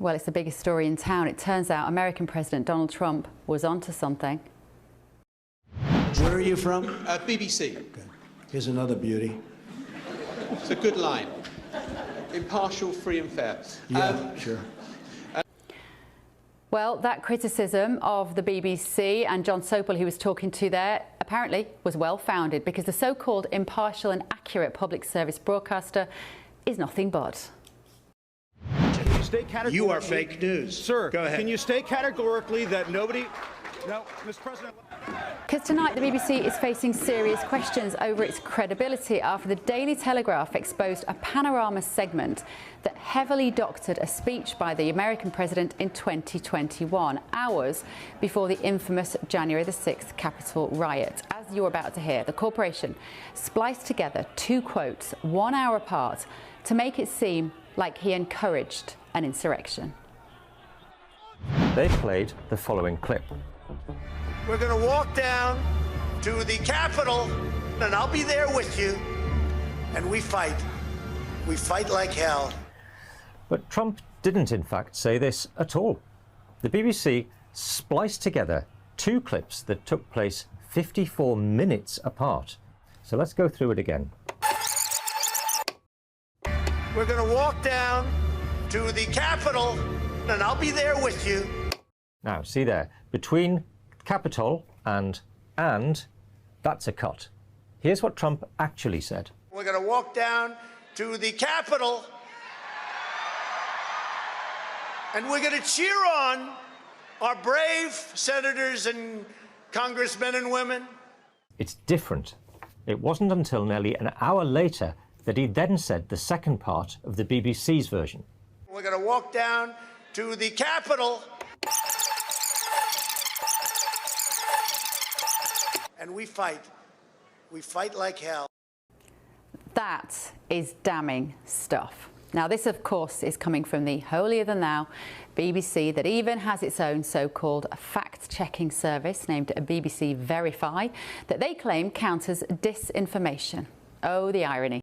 Well, it's the biggest story in town. It turns out American President Donald Trump was onto something. Where are you from? BBC. Okay. Here's another beauty. It's a good line. Impartial, free and fair. Yeah, sure. Well, that criticism of the BBC and John Sopel, who was talking to there, apparently was well-founded, because the so-called impartial and accurate public service broadcaster is nothing but. You are fake news. Sir, go ahead. Can you state categorically that nobody... No, Mr. President... Because tonight the BBC is facing serious questions over its credibility after the Daily Telegraph exposed a panorama segment that heavily doctored a speech by the American president in 2021, hours before the infamous January the 6th Capitol riot. As you're about to hear, the corporation spliced together two quotes 1 hour apart to make it seem like he encouraged an insurrection. They played the following clip. We're going to walk down to the Capitol, and I'll be there with you, and we fight. We fight like hell. But Trump didn't, in fact, say this at all. The BBC spliced together two clips that took place 54 minutes apart. So let's go through it again. We're going to walk down to the Capitol, and I'll be there with you. Now, see there, between Capitol and, that's a cut. Here's what Trump actually said. We're going to walk down to the Capitol, and we're going to cheer on our brave senators and congressmen and women. It's different. It wasn't until nearly an hour later that he then said the second part of the BBC's version. We're going to walk down to the Capitol, and we fight. We fight like hell. That is damning stuff. Now, this, of course, is coming from the holier-than-thou BBC that even has its own so-called fact-checking service named BBC Verify that they claim counters disinformation. Oh, the irony.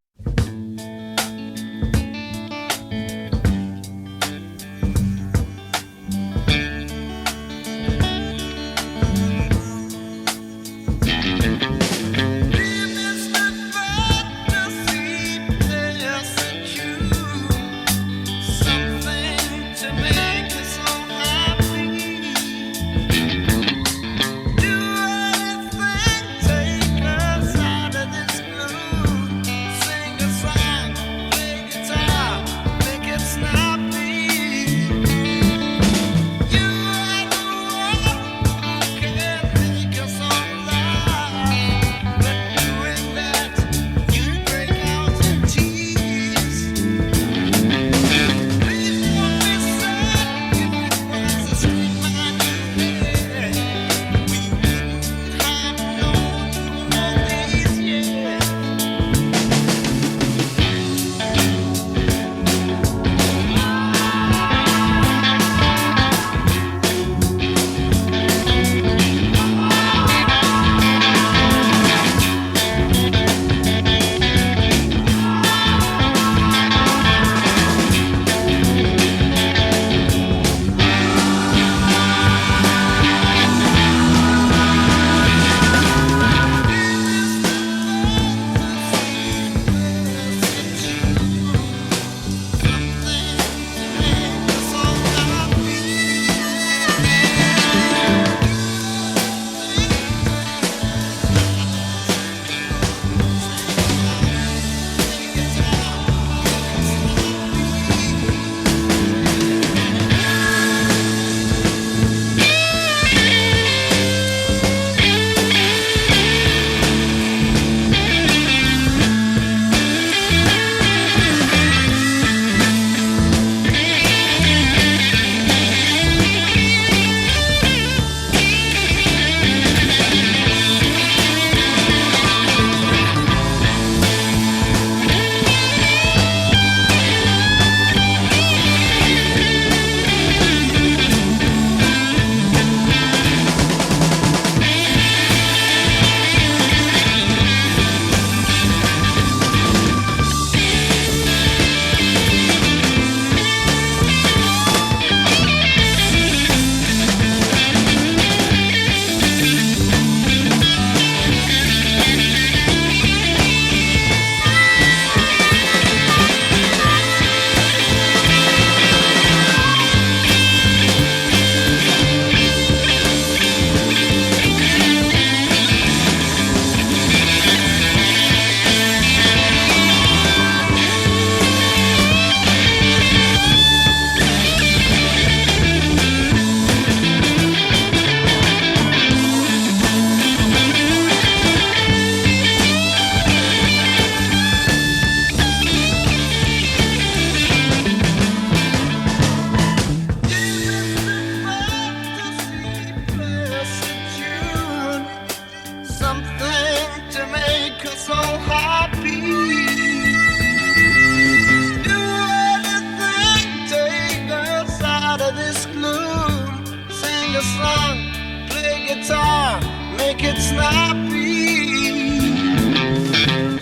make it snappy.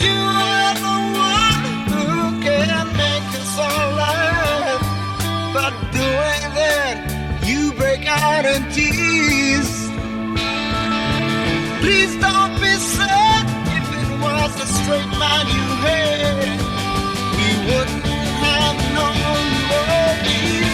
You are the one who can make us alright. But doing that, you break out in tears. Please don't be sad. If it was a straight man you had, we wouldn't have known your easy.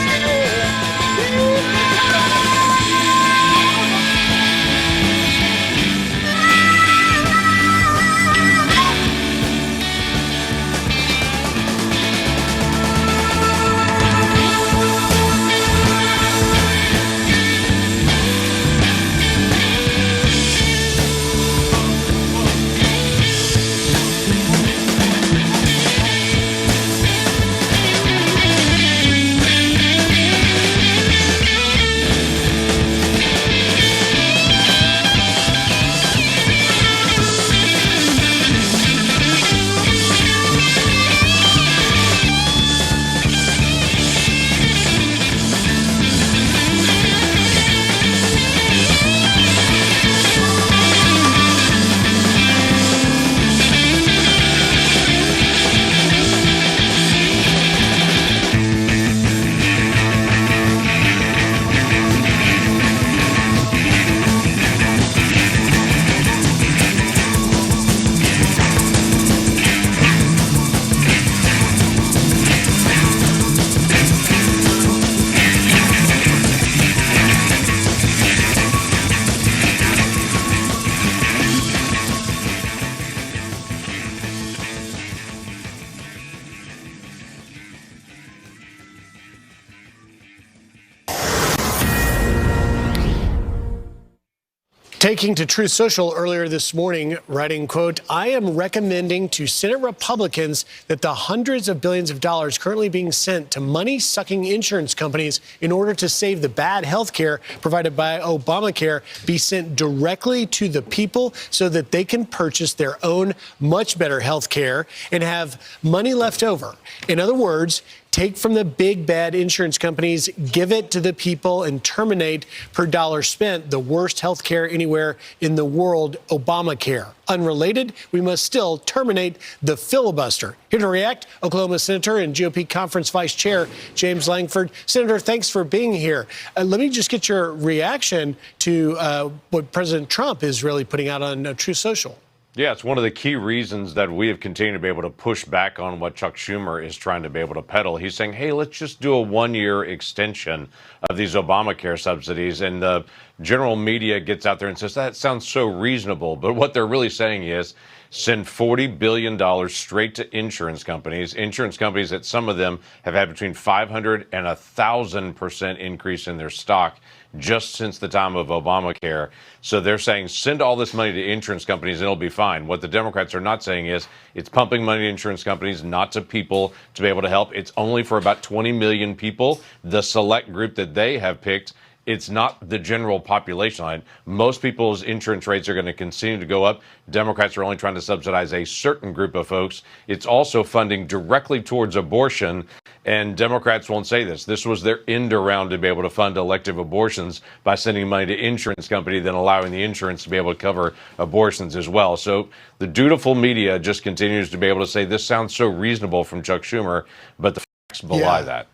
Taking to Truth Social earlier this morning, writing, quote, I am recommending to Senate Republicans that the hundreds of billions of dollars currently being sent to money-sucking insurance companies in order to save the bad health care provided by Obamacare be sent directly to the people so that they can purchase their own much better health care and have money left over. In other words, take from the big bad insurance companies, give it to the people, and terminate per dollar spent the worst health care anywhere in the world, Obamacare. Unrelated, we must still terminate the filibuster. Here to react, Oklahoma Senator and GOP Conference Vice Chair James Lankford. Senator, thanks for being here. Let me just get your reaction to what President Trump is really putting out on Truth Social. Yeah, it's one of the key reasons that we have continued to be able to push back on what Chuck Schumer is trying to be able to peddle. He's saying, hey, let's just do a one-year extension of these Obamacare subsidies. And the general media gets out there and says, that sounds so reasonable. But what they're really saying is send $40 billion straight to insurance companies that some of them have had between 500 and 1,000% increase in their stock just since the time of Obamacare. So they're saying send all this money to insurance companies and it'll be fine. What the Democrats are not saying is it's pumping money to insurance companies, not to people to be able to help. It's only for about 20 million people, the select group that they have picked. It's not the general population line. Most people's insurance rates are going to continue to go up. Democrats are only trying to subsidize a certain group of folks. It's also funding directly towards abortion. And Democrats won't say this. This was their end around to be able to fund elective abortions by sending money to insurance company, then allowing the insurance to be able to cover abortions as well. So the dutiful media just continues to be able to say this sounds so reasonable from Chuck Schumer, but the facts belie that.